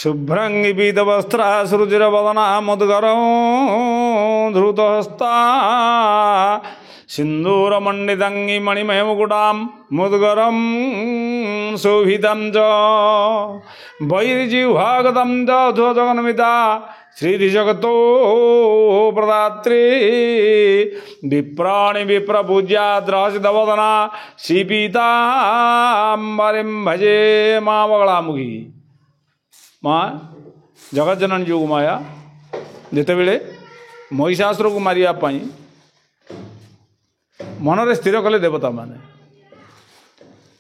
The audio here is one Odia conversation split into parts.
शुभ्रंगी पीतवस्त्रा सृजिरवदना मुद्गरं धृतहस्ता सिन्दूरमण्डितंगी मणिमयमुकुटां मुद्गरं शोभितं च वैर्जिह्वागतं च ध्वजगन्विता श्रीधिजगतो प्रदात्री विप्राणि विप्रपूज्या द्रासितवदना श्रीपीताम्बरीं भजे माँ बगलामुखी। माँ जगज्जननी जो माया जितेबले महिषासुर को मारियापाई मनरे स्थिर कले देवता माने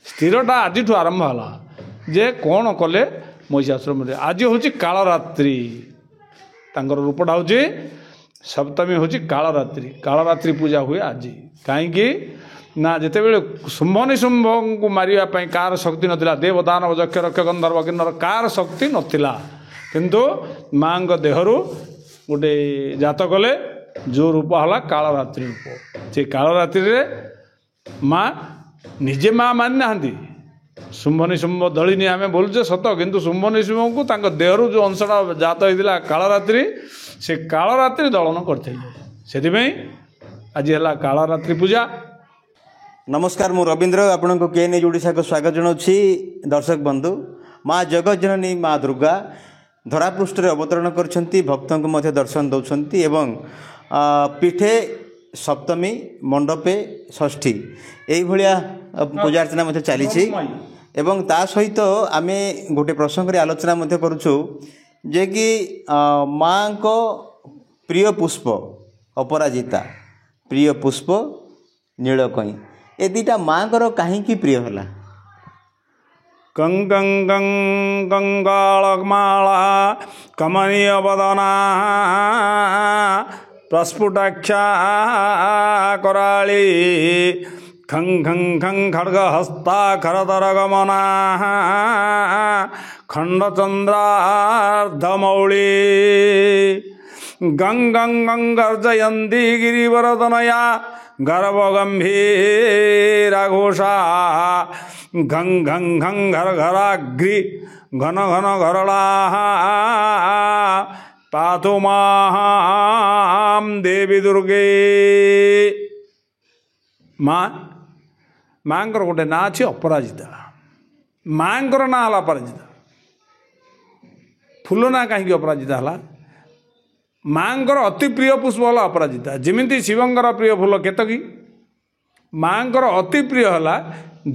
स्थिरटा आज आरंभ है जे कौन कले महिषासुर मारे। आज हूँ कालरात्रि तांकर रूपटा हूँ सप्तमी हूँ कालरात्रि। कालरात्रि पूजा हुए आज कहीं ना जितेबले शुंभ निशुंभ को मारियापाई कार शक्ति नथिला देवदानव यक्ष रक्ष गंधर्व किन्नर कार शक्ति नथिला किंतु माँ देहरु गोटे जात कले जो रूप है कालरात्रि रूप से कालरात्रि माँ निजे माँ मानि ना शुंभ निशुंभ दलिनी आम बोलुचे सत किंतु शुंभ निशुंभ को देहरु जो अंशटा जात होता कालरात्रि से कालरात्रि दलन करते आज है कालरात्रि पूजा। नमस्कार मु रवींद्र आपण को के ओडिशा को स्वागत जनाऊँगी। दर्शक बंधु माँ जगज्जननी माँ दुर्गा धरापृष्ठ अवतरण करछंती भक्तों को मध्य दर्शन दौरान एवं पीठे सप्तमी मंडपे षष्ठी यही भाया पूजा अर्चना मध्य चली एवं ता सहित आम गोटे प्रसंग आलोचना मध्य करुछु जे कि माँ को प्रिय पुष्प अपराजिता प्रिय पुष्प नीलकई ए दीटा माँ को कहीं प्रिय है। कंगं गंगालमाला कमनीय बदना प्रस्फुटाक्षा कराली खं खं खं खड्गहस्ता खरतर गमना खंडचंद्रार्धमौली गंगं गंगर्जयंती गिरिवरतनया गर्भगंभीरा घोषा घं घं घं घर घराग्रि घन घन घरला पातु मां देवी दुर्गे। माँ माँ गोटे ना अच्छी अपराजिता माँ ना है अपराजिता फूल ना कहीं अपराजिता है माँ अति प्रिय पुष्प है अपराजिता जमी शिवंकर प्रिय फूल केतकी माँ अति प्रिय है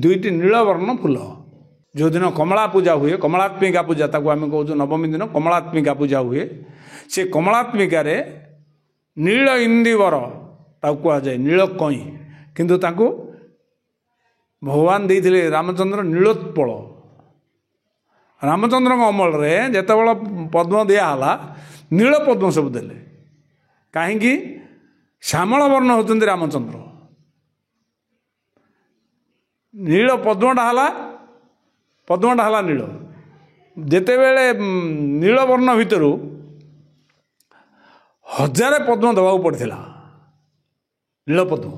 दुईटी नीलवर्ण फूल जो दिन कमला पूजा हुए कमलात्मिका पूजा ताको आम कहूँ नवमी दिन कमलात्मिका पूजा हुए से कमलात्मिकार नील इंदिवर कह जाए नील कई किंतु ताको भगवान देते रामचंद्र नीलोत्पल रामचंद्र अमल जिते बड़ा पद्म दिहला नील पद्म सब देले कहीं श्यामल वर्ण होती रामचंद्र नील पद्मटा है नील जिते बेले नील वर्ण भितर 1000 पद्म दबा पड़ता नील पद्म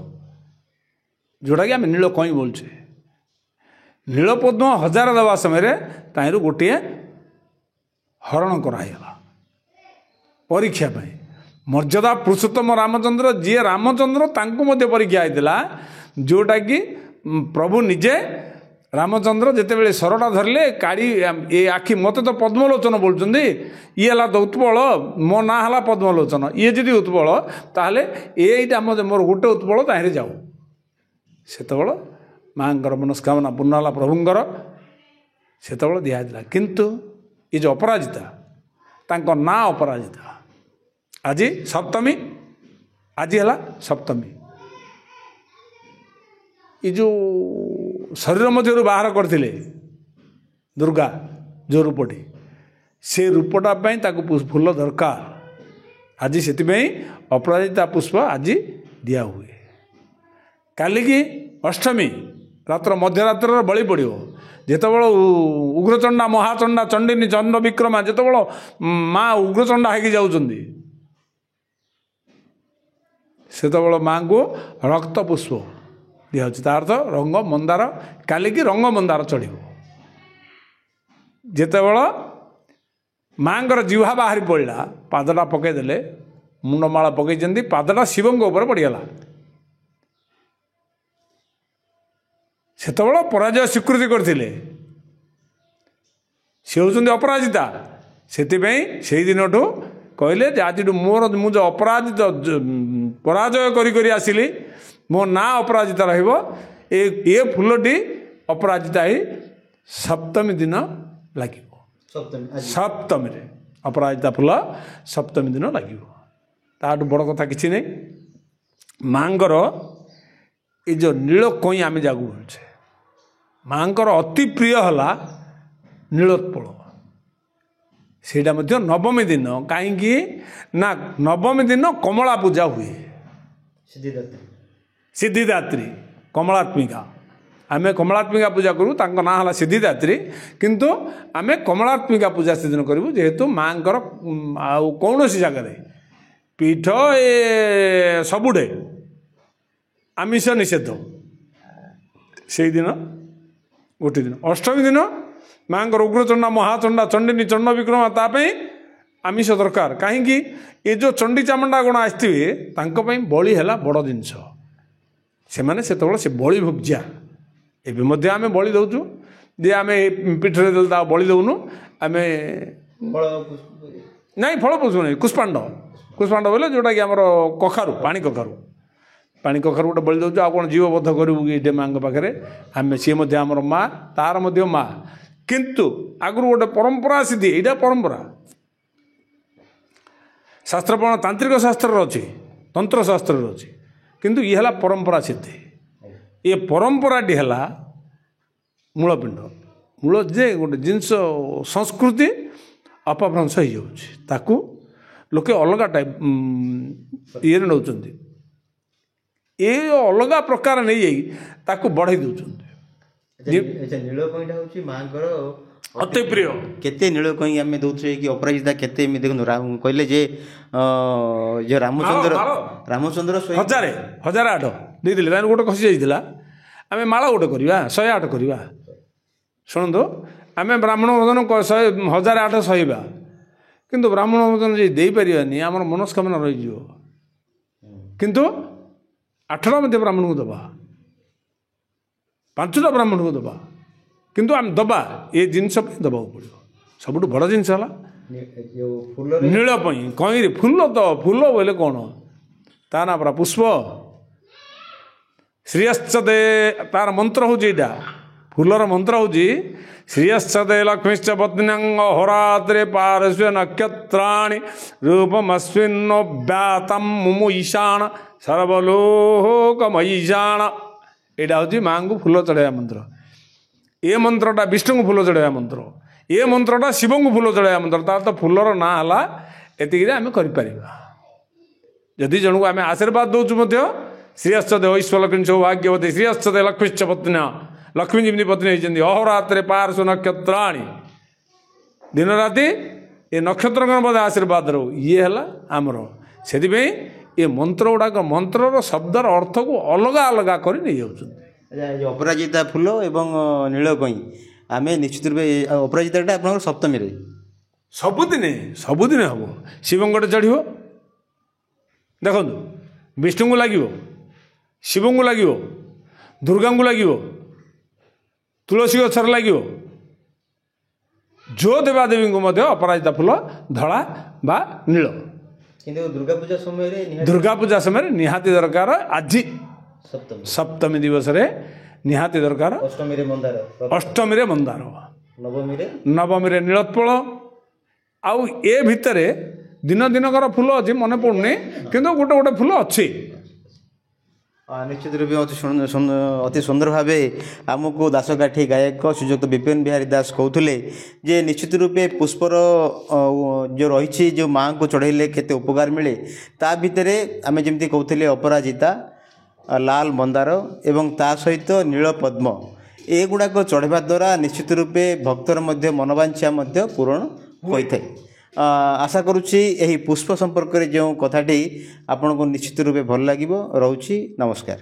जोटा कि आम नील कई बोलचे नील पद्म 1000 दबा समय ताहिर गोटे हरण कराला परीक्षा पाई मर्यादा पुरुषोत्तम रामचंद्र जी रामचंद्र तांको मध्य परीक्षा होता जोटा कि प्रभु निजे रामचंद्र जितेबले सरटा धरले काढ़ी ये आखि मत तो पद्मलोचन बोलुं ये है तो उत्पल मो ना है पद्मलोचन ये जी उत्पल ताहले यहीटा मोर गोटे उत्पल ताहिर जाऊ से माँ मनस्कामना पूर्ण है प्रभुंर से दिहला किंतु ये जो अपराजिता तांको ना अपराजिता आज सप्तमी आज है सप्तमी ये जो शरीर मध्य बाहर करते दुर्गा जो रूपटी से रूपटा फूल दरकार आज से अपराजिता पुष्प आज दिया हुए काली की अष्टमी रात्र मध्यरात्र बलि पड़ो जिते उग्रचंडा महाचंडा चंडिनी चंड विक्रमा जिते माँ उग्रचंडा है जाऊँगी से माँ को रक्त पुष्प दिया तार अर्थ रंग मंदार काली की रंग मंदार चढ़ जिते ମାଆଙ୍କର ଜିହ୍ୱା ବାହାରି ପଡ଼ିଲା, ପାଦଟା ପକାଇଦେଲେ, ମୁଣ୍ଡମାଳ ପକାଇଛନ୍ତି, ପାଦଟା ଶିବଙ୍କ ଉପରେ ପଡ଼ିଗଲା। ସେତେବେଳେ ପରାଜୟ ସ୍ୱୀକୃତି କରିଥିଲେ, ସେ ହେଉଛନ୍ତି ଅପରାଜିତା। ସେଥିପାଇଁ ସେଇଦିନଠୁ କହିଲେ ଯେ ଆଜିଠୁ ମୁଁ ଯେଉଁ ପରାଜୟ କରି କରି ଆସିଲି, ମୋ ନାଁ ଅପରାଜିତା ରହିବ। ଏ ଫୁଲଟି ଅପରାଜିତା ହେଇ ସପ୍ତମୀ ଦିନ ଲାଗିବ। ସପ୍ତମୀରେ ଅପରାଜିତା ଫୁଲ ସପ୍ତମୀ ଦିନ ଲାଗିବ। ତାଠୁ ବଡ଼ କଥା କିଛି ନାହିଁ। ମାଆଙ୍କର ଏ ଯେଉଁ ନୀଳକଇଁ ଆମେ ଯାକୁ ବୋଲୁଛେ, ମାଆଙ୍କର ଅତି ପ୍ରିୟ ହେଲା ନୀଳୋତ୍ପଳ। ସେଇଟା ମଧ୍ୟ ନବମୀ ଦିନ। କାହିଁକି ନା ନବମୀ ଦିନ କମଳା ପୂଜା ହୁଏ। ସିଦ୍ଧିଦାତ୍ରୀ କମଳାତ୍ମିକା। ଆମେ କମଳାତ୍ମିକା ପୂଜା କରୁ, ତାଙ୍କ ନାଁ ହେଲା ସିଦ୍ଧିଦାତ୍ରୀ। କିନ୍ତୁ ଆମେ କମଳାତ୍ମିକା ପୂଜା ସେଦିନ କରିବୁ, ଯେହେତୁ ମାଆଙ୍କର ଆଉ କୌଣସି ଜାଗାରେ ପୀଠ ସବୁଠେ ଆମିଷ ନିଷେଧ। ସେଇଦିନ ଗୋଟିଏ ଦିନ। ଅଷ୍ଟମୀ ଦିନ ମାଆଙ୍କର ଉଗ୍ରଚଣ୍ଡା, ମହାଚଣ୍ଡା, ଚଣ୍ଡିନୀ, ଚଣ୍ଡ ବିକ୍ରମା, ତା ପାଇଁ ଆମିଷ ଦରକାର। କାହିଁକି ଏ ଯେଉଁ ଚଣ୍ଡୀ ଚାମୁଣ୍ଡା ଗଣ ଆସିଥିବେ, ତାଙ୍କ ପାଇଁ ବଳି ହେଲା ବଡ଼ ଜିନିଷ। ସେମାନେ ସେତେବେଳେ ସେ ବଳି ଭୁଜିଆ। ଏବେ ମଧ୍ୟ ଆମେ ବଳି ଦେଉଛୁ, ଯେ ଆମେ ପିଠରେ ଦେଲେ ତା ବଳି ଦେଉନୁ। ଆମେ ନାଇଁ ଫଳ ପୁଷ୍ପ ନାହିଁ, କୁଷ୍ପାଣ୍ଡ ବୋଇଲେ ଯେଉଁଟାକି ଆମର କଖାରୁ, ପାଣି କଖାରୁ ଗୋଟେ ବଳି ଦେଉଛୁ। ଆଉ କ'ଣ ଜୀବବଦ୍ଧ କରିବୁ କି ଏଠି ମାଆଙ୍କ ପାଖରେ? ଆମେ ସିଏ ମଧ୍ୟ ଆମର ମା, ତାର ମଧ୍ୟ ମା। କିନ୍ତୁ ଆଗରୁ ଗୋଟେ ପରମ୍ପରା ଆସିଛି, ଏଇଟା ପରମ୍ପରା। ଶାସ୍ତ୍ର ତାନ୍ତ୍ରିକ ଶାସ୍ତ୍ରରେ ଅଛି, ତନ୍ତ୍ରଶାସ୍ତ୍ରରେ ଅଛି, କିନ୍ତୁ ଇଏ ହେଲା ପରମ୍ପରା ସିଦ୍ଧି। ଏ ପରମ୍ପରାଟି ହେଲା ମୂଳପିଣ୍ଡ। ମୂଳ ଯେ ଗୋଟେ ଜିନିଷ ସଂସ୍କୃତି ଅପଭ୍ରଂଶ ହେଇଯାଉଛି, ତାକୁ ଲୋକେ ଅଲଗା ଟାଇପ୍ ଇଏରେ ନେଉଛନ୍ତି। ଏ ଅଲଗା ପ୍ରକାର ନେଇଯାଇ ତାକୁ ବଢ଼େଇ ଦେଉଛନ୍ତି। ନୀଳକଇଁଟା ହେଉଛି ମାଆଙ୍କର ଅତି ପ୍ରିୟ। କେତେ ନୀଳକଇଁ ଆମେ ଦେଉଛେ କି ଅପରାଜିତା କେତେ ଏମିତି ଦେଖନ୍ତୁ। କହିଲେ ଯେ ରାମଚନ୍ଦ୍ର 1008 ଦେଇଥିଲେ, ତାଙ୍କୁ ଗୋଟେ ଖସି ଯାଇଥିଲା। ଆମେ ମାଳ ଗୋଟେ କରିବା, 108 କରିବା। ଶୁଣନ୍ତୁ, ଆମେ ବ୍ରାହ୍ମଣ ଭୋଜନ 1008 ସହିବା, କିନ୍ତୁ ବ୍ରାହ୍ମଣ ଭୋଜନ ଯଦି ଦେଇପାରିବାନି ଆମର ମନସ୍କାମନା ରହିଯିବ। କିନ୍ତୁ 8ଟା ମଧ୍ୟ ବ୍ରାହ୍ମଣଙ୍କୁ ଦେବା, 5ଟା ବ୍ରାହ୍ମଣଙ୍କୁ ଦେବା, କିନ୍ତୁ ଆମେ ଦେବା। ଏ ଜିନିଷ ପାଇଁ ଦେବାକୁ ପଡ଼ିବ। ସବୁଠୁ ବଡ଼ ଜିନିଷ ହେଲା ନୀଳ ପାଇଁ। କଇଁରେ ଫୁଲ, ତ ଫୁଲ ବୋଇଲେ କ'ଣ? ତା ନାଁ ପରା ପୁଷ୍ପ। ଶ୍ରୀୟଶ୍ଚଦେ, ତାର ମନ୍ତ୍ର ହେଉଛି ଏଇଟା। ଫୁଲର ମନ୍ତ୍ର ହେଉଛି ଶ୍ରୀୟଶ୍ଚଦେ ଲକ୍ଷ୍ମୀଶ୍ଚ ପତ୍ନ୍ୟଙ୍ଗ ହୋରାତ୍ରେ ପାରସ୍ୟ ନକ୍ଷତ୍ରାଣି ରୂପମସ୍ମିନ୍ ବ୍ୟାତମ୍ ମୁମୁ ଈଶାଣ ସର୍ବଲୋକମଈଶାଣ। ଏଇଟା ହେଉଛି ମାଆଙ୍କୁ ଫୁଲ ଚଢ଼ାଇବା ମନ୍ତ୍ର। ଏ ମନ୍ତ୍ରଟା ବିଷ୍ଣୁଙ୍କୁ ଫୁଲ ଚଢ଼ାଇବା ମନ୍ତ୍ର। ଏ ମନ୍ତ୍ରଟା ଶିବଙ୍କୁ ଫୁଲ ଚଢ଼ାଇବା ମନ୍ତ୍ର। ତାର ତ ଫୁଲର ନାଁ ହେଲା ଏତିକିରେ ଆମେ କରିପାରିବା। ଯଦି ଜଣକୁ ଆମେ ଆଶୀର୍ବାଦ ଦେଉଛୁ ମଧ୍ୟ, ଶ୍ରୀୟଶ୍ଚଦେ ଐଶ୍ୱଲକ୍ଷ୍ମୀ ସୌଭାଗ୍ୟବତୀ ଶ୍ରୀୟଶ୍ଚଦେ ଲକ୍ଷ୍ମୀଶ୍ଚ ପତ୍ନ୍ୟା, ଲକ୍ଷ୍ମୀ ଯେମିତି ପତ୍ନୀ ହେଇଛନ୍ତି। ଅହରାତ୍ରେ ପାର୍ଶ୍ୱ ନକ୍ଷତ୍ରାଣୀ, ଦିନ ରାତି ଏ ନକ୍ଷତ୍ରଙ୍କ ମଧ୍ୟ ଆଶୀର୍ବାଦ ରହୁ। ଇଏ ହେଲା ଆମର। ସେଥିପାଇଁ ଏ ମନ୍ତ୍ର ଗୁଡ଼ାକ, ମନ୍ତ୍ରର ଶବ୍ଦର ଅର୍ଥକୁ ଅଲଗା ଅଲଗା କରି ନେଇଯାଉଛନ୍ତି। ଅପରାଜିତା ଫୁଲ ଏବଂ ନୀଳକଇଁ ଆମେ ନିଶ୍ଚିତ ରୂପେ, ଅପରାଜିତାଟା ଆପଣଙ୍କର ସପ୍ତମୀରେ ସବୁଦିନେ ହେବ। ଶିବଙ୍କଟେ ଚଢ଼ିବ। ଦେଖନ୍ତୁ, ବିଷ୍ଣୁଙ୍କୁ ଲାଗିବ, ଶିବଙ୍କୁ ଲାଗିବ, ଦୁର୍ଗାଙ୍କୁ ଲାଗିବ, ତୁଳସୀ ଗଛରେ ଲାଗିବ। ଯେଉଁ ଦେବାଦେବୀଙ୍କୁ ମଧ୍ୟ ଅପରାଜିତା ଫୁଲ ଧଳା ବା ନୀଳ। କିନ୍ତୁ ଦୁର୍ଗା ପୂଜା ସମୟରେ ନିହାତି ଦରକାର। ଆଜି ସପ୍ତମୀ ଦିବସରେ ନିହାତି ଦରକାର। ଅଷ୍ଟମୀରେ ମନ୍ଦାର, ନବମୀରେ ନୀଳୋତ୍ପଳ। ଆଉ ଏ ଭିତରେ ଦିନ ଦିନକର ଫୁଲ ଅଛି, ମନେ ପଡ଼ୁନି, କିନ୍ତୁ ଗୋଟେ ଗୋଟେ ଫୁଲ ଅଛି। ନିଶ୍ଚିତ ରୂପେ ଅତି ସୁନ୍ଦର ଭାବେ ଆମକୁ ଦାସକାଠି ଗାୟକ ଶ୍ରୀଯୁକ୍ତ ବିପିନ ବିହାରୀ ଦାସ କହୁଥିଲେ ଯେ ନିଶ୍ଚିତ ରୂପେ ପୁଷ୍ପର ଯେଉଁ ରହିଛି, ଯେଉଁ ମାଆଙ୍କୁ ଚଢ଼େଇଲେ କେତେ ଉପକାର ମିଳେ। ତା ଭିତରେ ଆମେ ଯେମିତି କହୁଥିଲେ ଅପରାଜିତା, ଲାଲ ମନ୍ଦାର ଏବଂ ତା ସହିତ ନୀଳପଦ୍ମ, ଏଗୁଡ଼ାକ ଚଢ଼େଇବା ଦ୍ୱାରା ନିଶ୍ଚିତ ରୂପେ ଭକ୍ତର ମଧ୍ୟ ମନୋବାଞ୍ଛା ମଧ୍ୟ ପୂରଣ ହୋଇଥାଏ। ଆଶା କରୁଛି ଏହି ପୁଷ୍ପ ସମ୍ପର୍କରେ ଯେଉଁ କଥାଟି ଆପଣଙ୍କୁ ନିଶ୍ଚିତ ରୂପେ ଭଲ ଲାଗିବ। ରହୁଛି, ନମସ୍କାର।